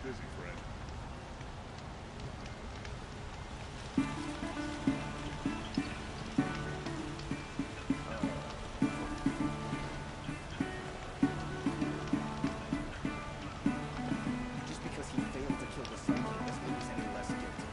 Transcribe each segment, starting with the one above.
busy, friend. Just because he failed to kill the Sun King doesn't mean he's any less guilty.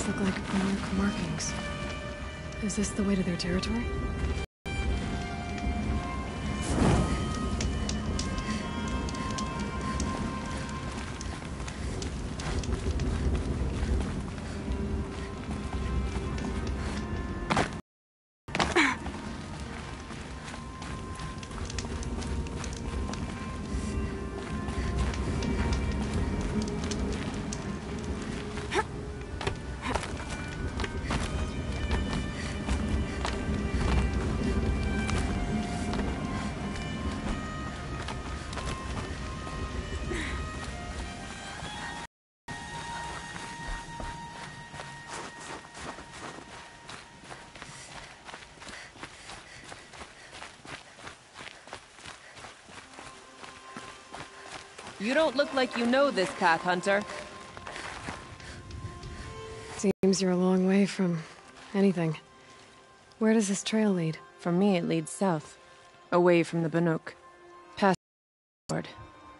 These look like Banuk markings. Is this the way to their territory? You don't look like you know this path, Hunter. Seems you're a long way from anything. Where does this trail lead? For me, it leads south, away from the Banuk. Past the Lord.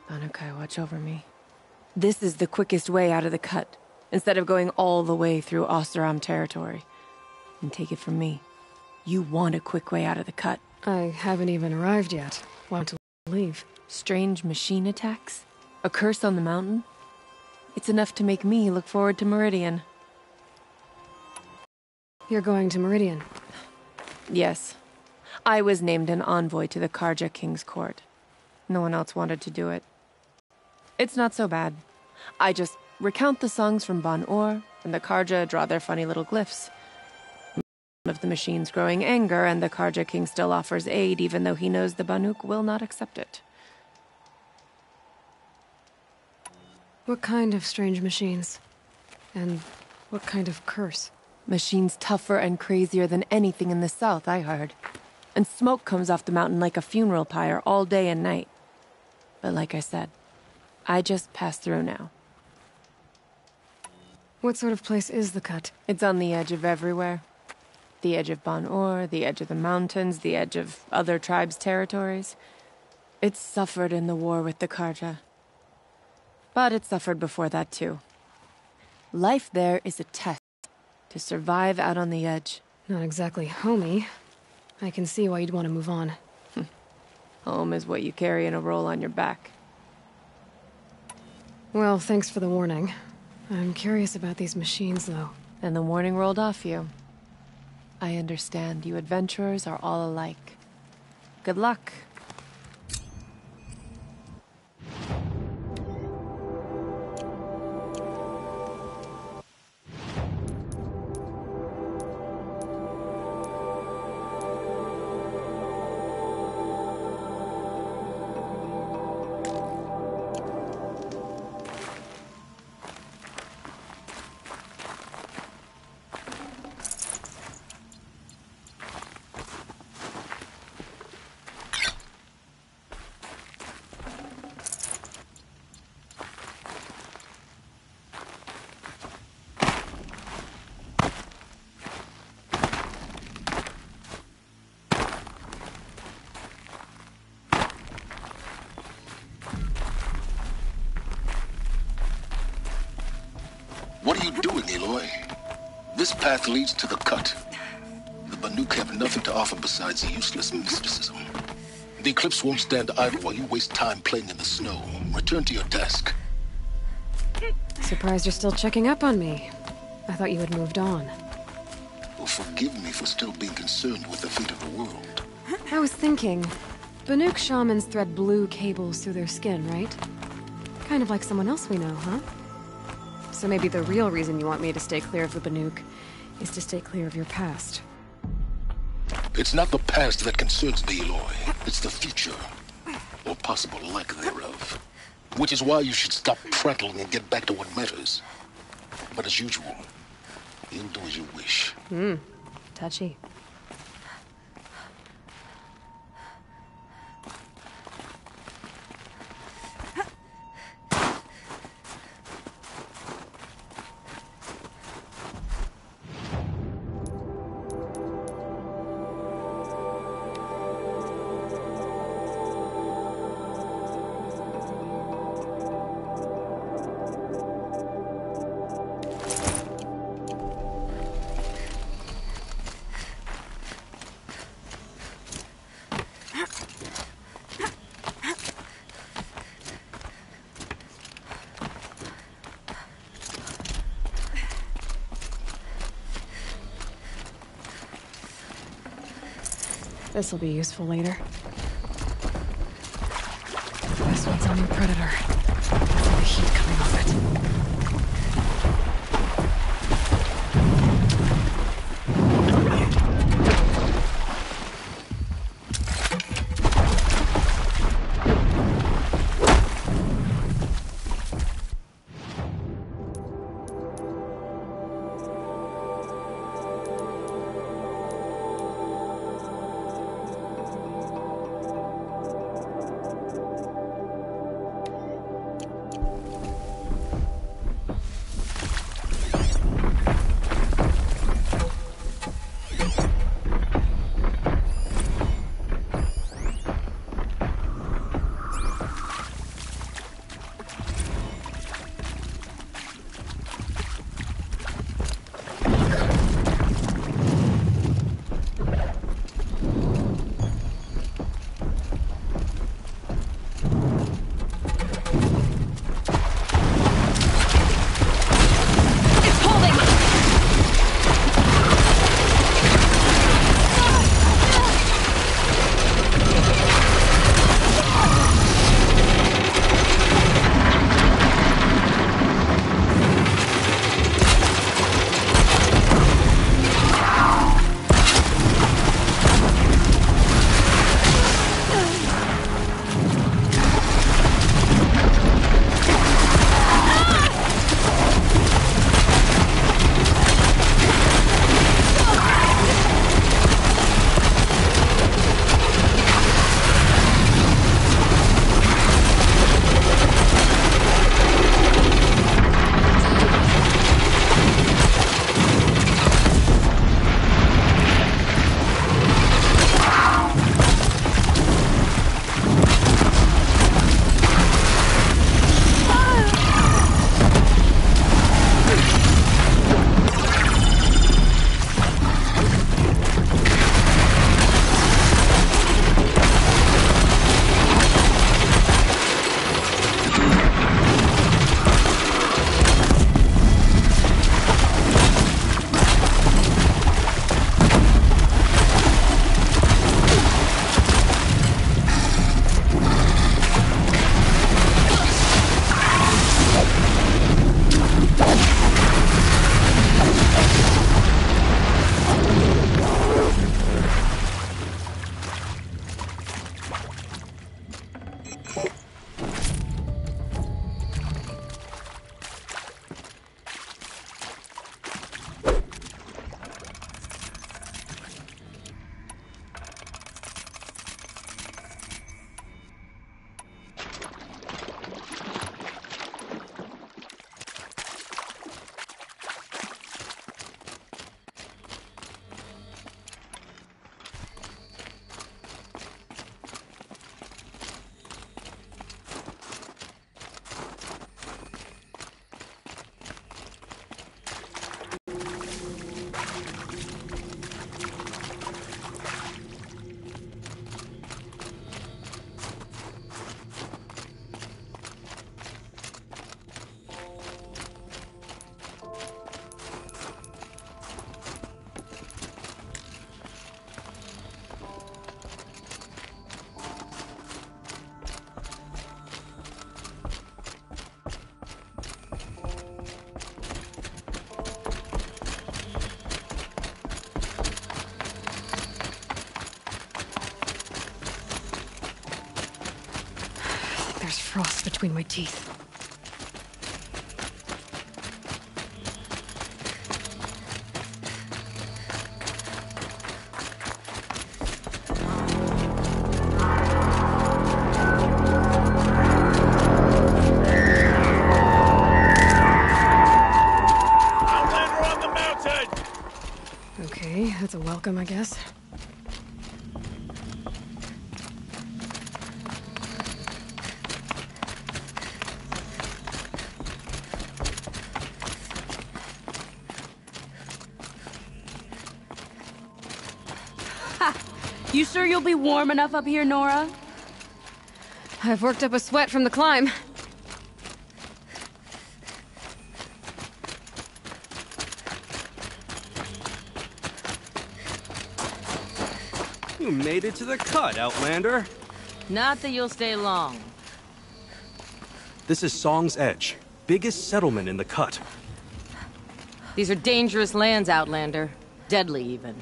Banukai, watch over me. This is the quickest way out of the cut, instead of going all the way through Oseram territory. And take it from me, you want a quick way out of the cut. I haven't even arrived yet. Want to leave? Strange machine attacks? A curse on the mountain? It's enough to make me look forward to Meridian. You're going to Meridian? Yes. I was named an envoy to the Karja King's court. No one else wanted to do it. It's not so bad. I just recount the songs from Ban-Or, and the Karja draw their funny little glyphs. One of the machine's growing anger, and the Karja King still offers aid even though he knows the Banuk will not accept it. What kind of strange machines? And what kind of curse? Machines tougher and crazier than anything in the south, I heard. And smoke comes off the mountain like a funeral pyre all day and night. But like I said, I just passed through now. What sort of place is the cut? It's on the edge of everywhere. The edge of Ban-Or, the edge of the mountains, the edge of other tribes' territories. It's suffered in the war with the Karja. But it suffered before that too. Life there is a test to survive out on the edge. Not exactly homey. I can see why you'd want to move on. Home is what you carry in a roll on your back. Well, thanks for the warning. I'm curious about these machines, though. And the warning rolled off you. I understand you adventurers are all alike. Good luck. What are you doing, Aloy? This path leads to the cut. The Banuk have nothing to offer besides useless mysticism. The Eclipse won't stand idle while you waste time playing in the snow. Return to your task. Surprised you're still checking up on me. I thought you had moved on. Well, forgive me for still being concerned with the fate of the world. I was thinking, Banuk shamans thread blue cables through their skin, right? Kind of like someone else we know, huh? So maybe the real reason you want me to stay clear of the Banuk is to stay clear of your past. It's not the past that concerns me, Aloy. It's the future. Or possible lack thereof. Which is why you should stop prattling and get back to what matters. But as usual, you'll do as you wish. Touchy. This'll be useful later. This one's a new predator. I can feel the heat coming off it. There's frost between my teeth. Outlander on the mountain! Okay, that's a welcome, I guess. You sure you'll be warm enough up here, Nora? I've worked up a sweat from the climb. You made it to the cut, Outlander. Not that you'll stay long. This is Song's Edge, biggest settlement in the cut. These are dangerous lands, Outlander. Deadly, even.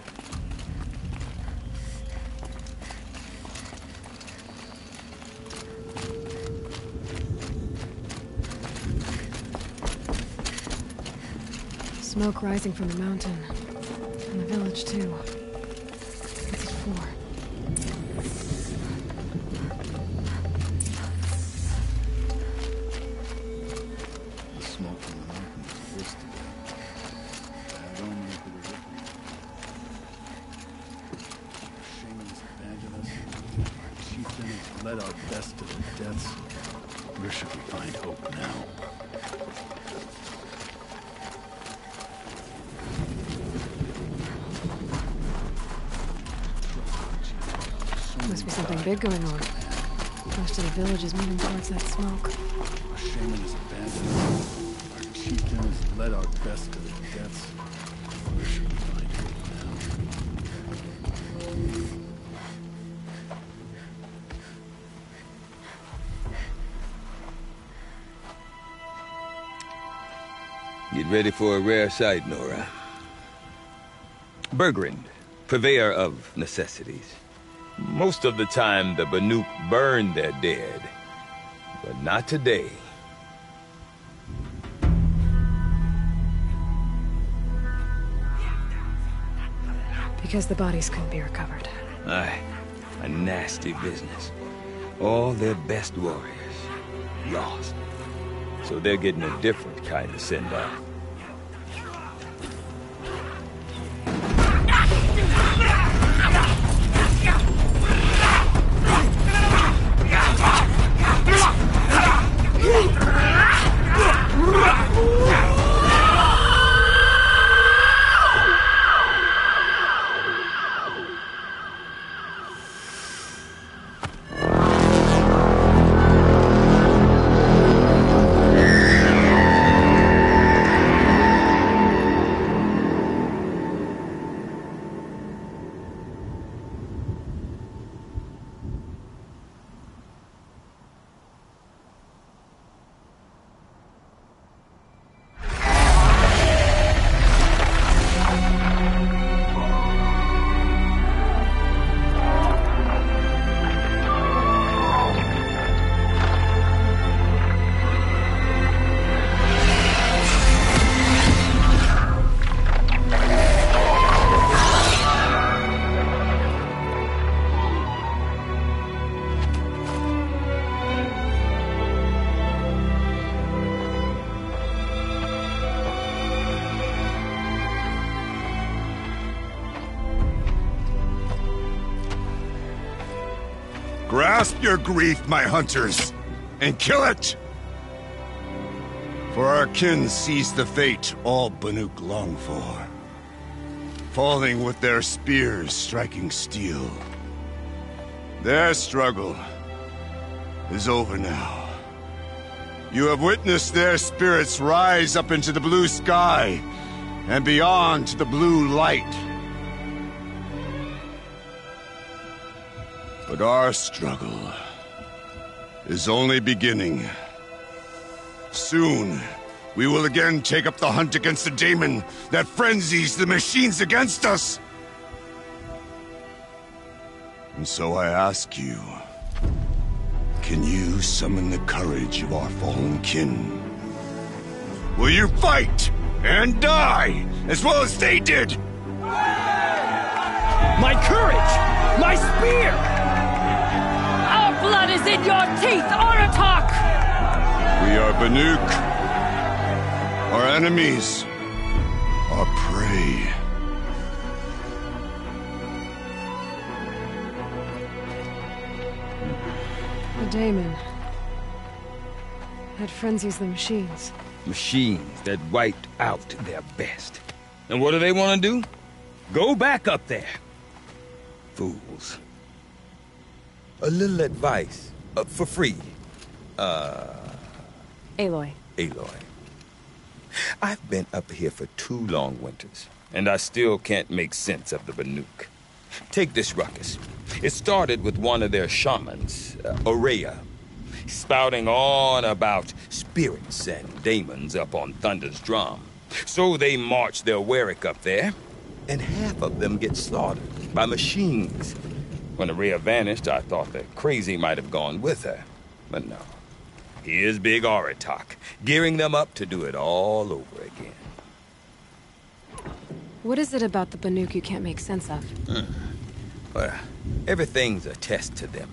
Smoke rising from the mountain. And the village, too. What's it for? The smoke from the mountain is listed. Bad omen for the Ripping. Our shamans abandon us. Our chieftains led our best to their deaths. Where should we find hope now? Must be something big going on. Most of the village is moving towards that smoke. Our shaman is abandoned. Our chieftains led our best to their deaths. Where should we find hope now? Get ready for a rare sight, Nora. Bergrand, purveyor of necessities. Most of the time, the Banuk burn their dead. But not today. Because the bodies couldn't be recovered. Aye, a nasty business. All their best warriors lost. So they're getting a different kind of send-off. Grasp your grief, my hunters, and kill it! For our kin sees the fate all Banuk long for. Falling with their spears striking steel. Their struggle is over now. You have witnessed their spirits rise up into the blue sky and beyond to the blue light. But our struggle is only beginning. Soon, we will again take up the hunt against the daemon that frenzies the machines against us. And so I ask you, can you summon the courage of our fallen kin? Will you fight and die as well as they did? My courage! My spear! Our blood is in your teeth, Oratok! We are Banuk. Our enemies are prey. The daemon. That frenzies the machines. Machines that wiped out their best. And what do they want to do? Go back up there. Fools. A little advice, for free. Aloy. Aloy. I've been up here for 2 long winters, and I still can't make sense of the Banuk. Take this ruckus. It started with one of their shamans, Aurea, spouting on about spirits and demons up on Thunder's drum. So they march their Warwick up there, and half of them get slaughtered by machines. When Aurea vanished, I thought that Crazy might have gone with her. But no. Here's Big Aratak, gearing them up to do it all over again. What is it about the Banuk you can't make sense of? Well, everything's a test to them.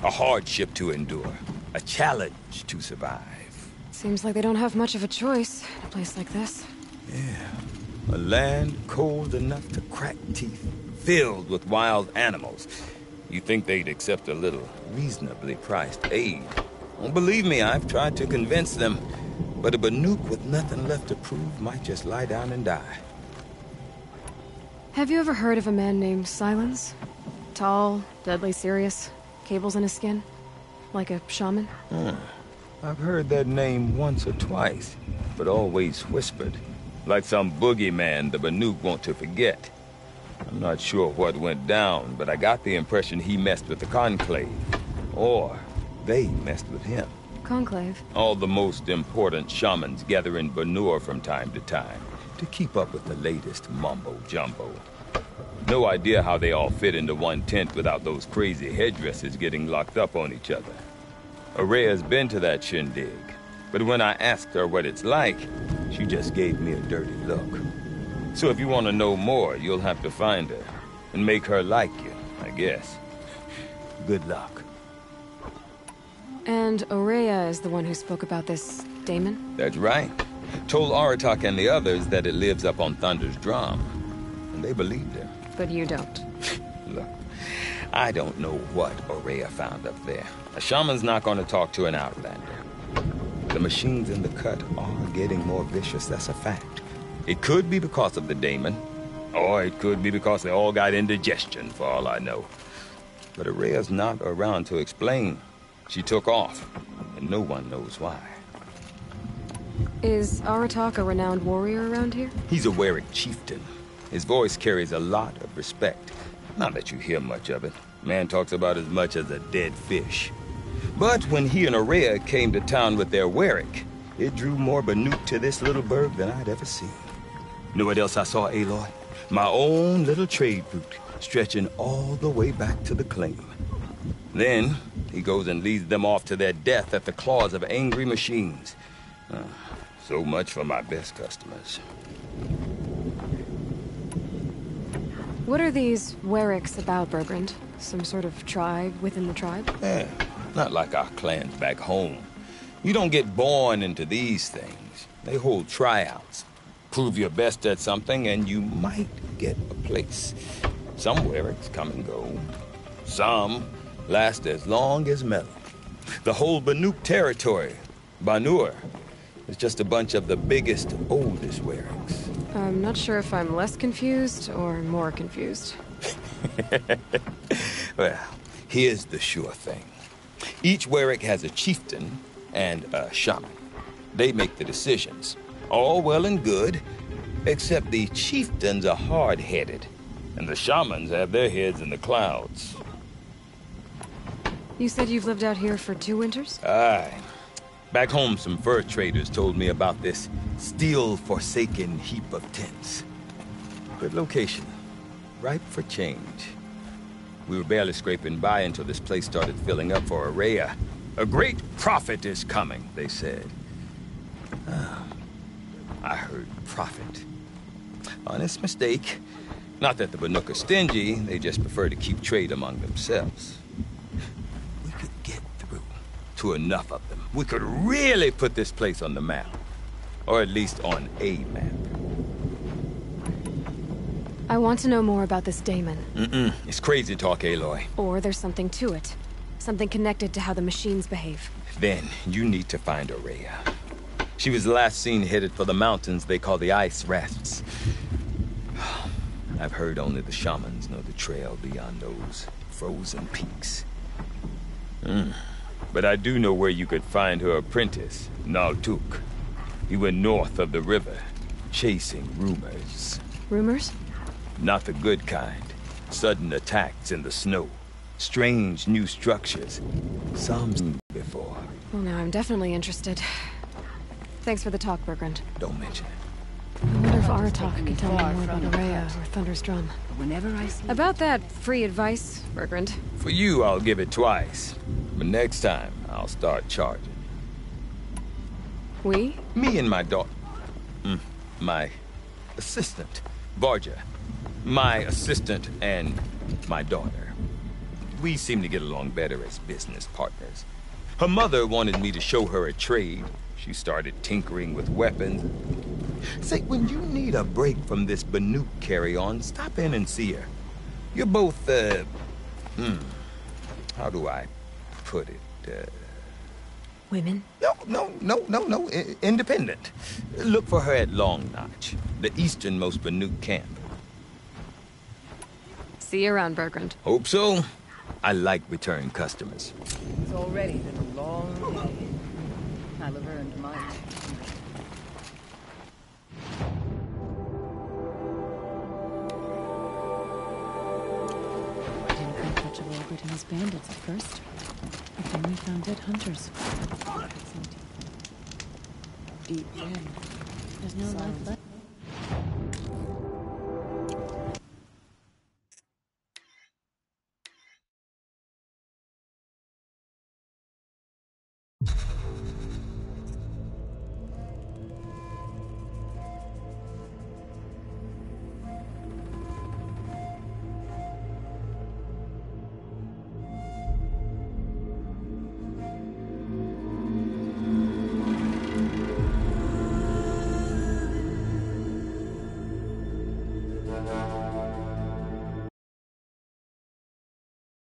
A hardship to endure. A challenge to survive. Seems like they don't have much of a choice in a place like this. Yeah. A land cold enough to crack teeth, filled with wild animals. You think they'd accept a little reasonably priced aid. Well, believe me, I've tried to convince them. But a Banuk with nothing left to prove might just lie down and die. Have you ever heard of a man named Silence? Tall, deadly serious, cables in his skin? Like a shaman? I've heard that name once or twice, but always whispered. Like some boogeyman the Banuk want to forget. I'm not sure what went down, but I got the impression he messed with the Conclave. Or they messed with him. Conclave? All the most important shamans gather in Banur from time to time to keep up with the latest mumbo-jumbo. No idea how they all fit into one tent without those crazy headdresses getting locked up on each other. Aurea's been to that shindig, but when I asked her what it's like, she just gave me a dirty look. So if you want to know more, you'll have to find her and make her like you, I guess. Good luck. And Aurea is the one who spoke about this daemon? That's right. Told Aratak and the others that it lives up on Thunder's drum. And they believed him. But you don't. Look, I don't know what Aurea found up there. A shaman's not going to talk to an outlander. The machines in the cut are getting more vicious, that's a fact. It could be because of the daemon, or it could be because they all got indigestion, for all I know. But Aurea's not around to explain. She took off, and no one knows why. Is Aratak a renowned warrior around here? He's a Warwick chieftain. His voice carries a lot of respect. Not that you hear much of it. Man talks about as much as a dead fish. But when he and Aurea came to town with their Warwick, it drew more Banuk to this little burg than I'd ever seen. Know what else I saw, Aloy? My own little trade route, stretching all the way back to the claim. Then, he goes and leads them off to their death at the claws of angry machines. So much for my best customers. What are these Warwicks about, Bergrand? Some sort of tribe within the tribe? Yeah, not like our clans back home. You don't get born into these things. They hold tryouts. Prove your best at something and you might get a place. Some Warwicks come and go. Some last as long as metal. The whole Banuk territory, Banur, is just a bunch of the biggest, oldest Warwicks. I'm not sure if I'm less confused or more confused. Well, here's the sure thing. Each Warwick has a chieftain and a shaman. They make the decisions. All well and good, except the chieftains are hard-headed, and the shamans have their heads in the clouds. You said you've lived out here for 2 winters? Aye. Back home, some fur traders told me about this steel-forsaken heap of tents. Good location. Ripe for change. We were barely scraping by until this place started filling up for Aurea. A great prophet is coming, they said. I heard prophet. Honest mistake. Not that the Banuk are stingy, they just prefer to keep trade among themselves. We could get through to enough of them. We could really put this place on the map. Or at least on a map. I want to know more about this daemon. It's crazy talk, Aloy. Or there's something to it. Something connected to how the machines behave. Then you need to find Aurea. She was last seen headed for the mountains they call the Ice Rafts. I've heard only the shamans know the trail beyond those frozen peaks. But I do know where you could find her apprentice, Naltuk. He went north of the river, chasing rumors. Rumors? Not the good kind. Sudden attacks in the snow. Strange new structures. Some seen before. Well, now I'm definitely interested. Thanks for the talk, Bergrand. Don't mention it. I wonder if Aratak can tell me more about Araya or Thunder's Drum. Whenever I see About that free advice, Bergrand. For you, I'll give it twice. But next time, I'll start charging. We? Me and my daughter. My assistant, Varja. My assistant and my daughter. We seem to get along better as business partners. Her mother wanted me to show her a trade. She started tinkering with weapons. Say, when you need a break from this Banuk carry-on, stop in and see her. You're both, how do I put it? Women? No. Independent. Look for her at Long Notch, the easternmost Banuk camp. See you around, Bergrand. Hope so. I like return customers. it's already been a long day. I'll have earned much. I didn't think much of Olbert and his bandits at first. But then we found dead hunters. Deep red. There's no life left.